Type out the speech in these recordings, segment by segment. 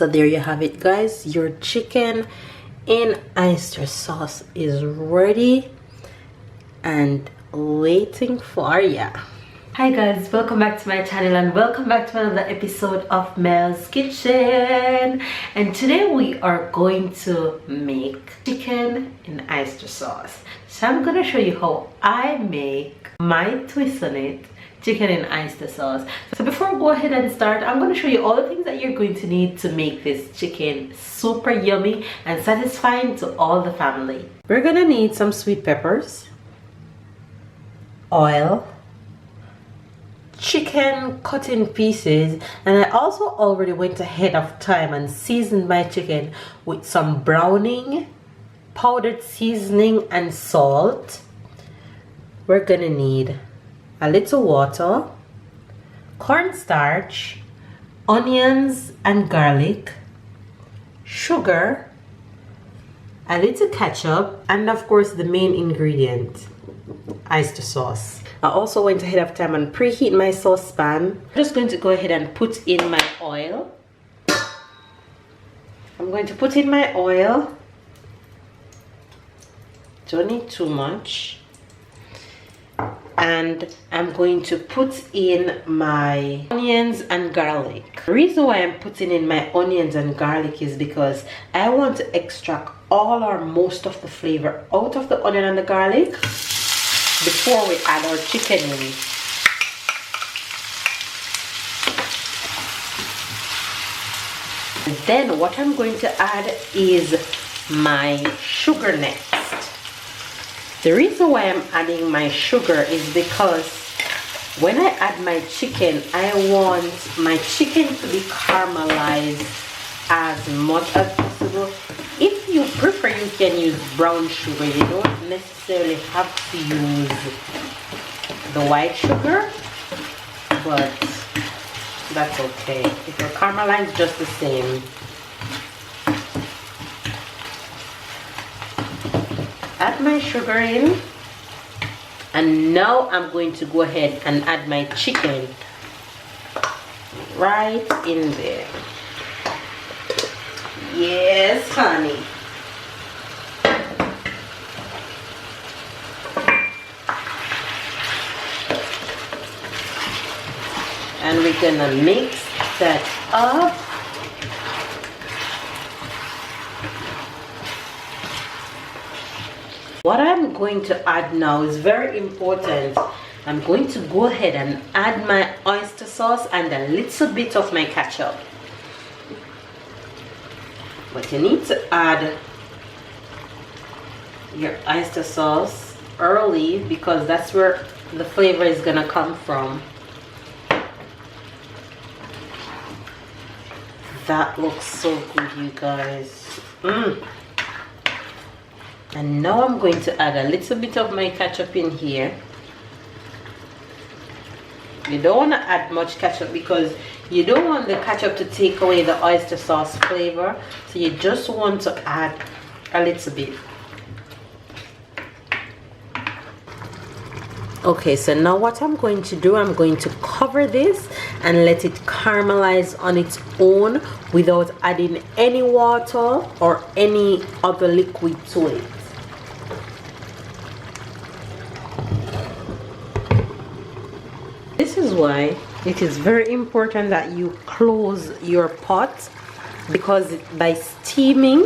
So there you have it, guys. Your chicken in oyster sauce is ready and waiting for ya. Hi guys, welcome back to my channel and welcome back to another episode of Mel's Kitchen. And today we are going to make chicken in oyster sauce. So I'm gonna show you how I make my twist on it, chicken in oyster sauce. So before we go ahead and start, I'm going to show you all the things that you're going to need to make this chicken super yummy and satisfying to all the family. We're going to need some sweet peppers, oil, chicken cut in pieces, and I also already went ahead of time and seasoned my chicken with some browning, powdered seasoning, and salt. We're going to need a little water, cornstarch, onions and garlic, sugar, a little ketchup, and of course the main ingredient, oyster sauce. I also went ahead of time and preheat my saucepan. I'm just going to go ahead and put in my oil. I'm going to put in my oil. Don't need too much. And I'm going to put in my onions and garlic. The reason why I'm putting in my onions and garlic is because I want to extract all or most of the flavor out of the onion and the garlic before we add our chicken in. And then what I'm going to add is my sugar next. The reason why I'm adding my sugar is because when I add my chicken, I want my chicken to be caramelized as much as possible. If you prefer, you can use brown sugar. You don't necessarily have to use the white sugar, but that's okay. It will caramelize just the same. Add my sugar in, and now I'm going to go ahead and add my chicken right in there. Yes, honey. And we're gonna mix that up. What I'm going to add now is very important. I'm going to go ahead and add my oyster sauce and a little bit of my ketchup. But you need to add your oyster sauce early because that's where the flavor is gonna come from. That looks so good, you guys. And now I'm going to add a little bit of my ketchup in here. You don't want to add much ketchup because you don't want the ketchup to take away the oyster sauce flavor. So you just want to add a little bit. Okay, so now what I'm going to do, I'm going to cover this and let it caramelize on its own without adding any water or any other liquid to it. This is why it is very important that you close your pot, because by steaming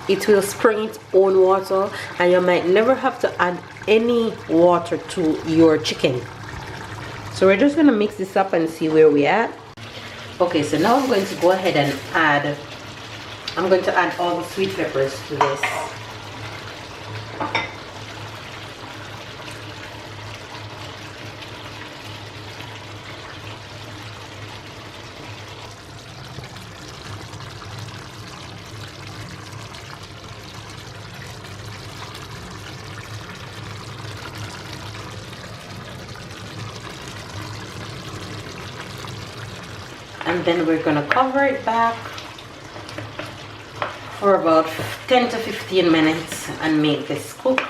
it will spring its own water and you might never have to add any water to your chicken. So we're just going to mix this up and see where we're at. Okay, so now I'm going to go ahead and add all the sweet peppers to this. And then we're gonna cover it back for about 10 to 15 minutes and make this cook.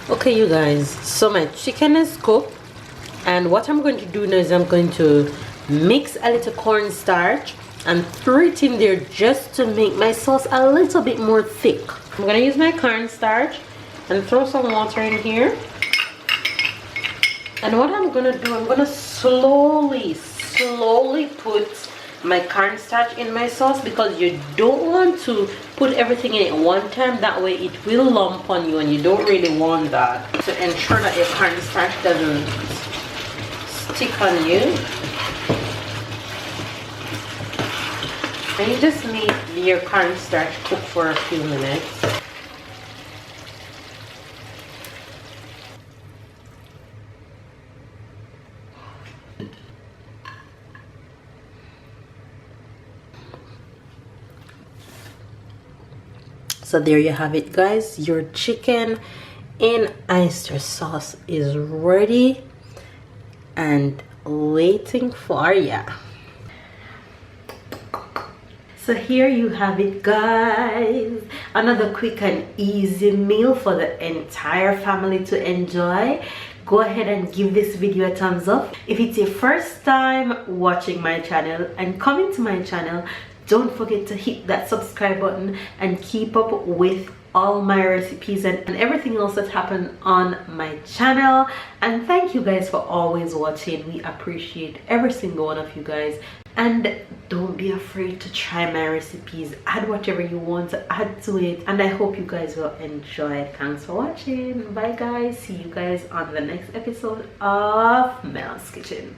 Okay, you guys, so my chicken is cooked, and what I'm going to do now is I'm going to mix a little cornstarch and throw it in there just to make my sauce a little bit more thick. I'm gonna use my cornstarch and throw some water in here. And what I'm gonna do, I'm gonna slowly put my cornstarch in my sauce, because you don't want to put everything in at one time. That way it will lump on you, and you don't really want that. To ensure that your cornstarch doesn't stick on you, and you just leave your cornstarch cook for a few minutes. So there you have it, guys. Your chicken in oyster sauce is ready and waiting for ya. So here you have it, guys. Another quick and easy meal for the entire family to enjoy. Go ahead and give this video a thumbs up. If it's your first time watching my channel and coming to my channel, don't forget to hit that subscribe button and keep up with all my recipes and everything else that happened on my channel. And thank you guys for always watching. We appreciate every single one of you guys. And don't be afraid to try my recipes. Add whatever you want to add to it, and I hope you guys will enjoy it. Thanks for watching. Bye guys. See you guys on the next episode of Mel's Kitchen.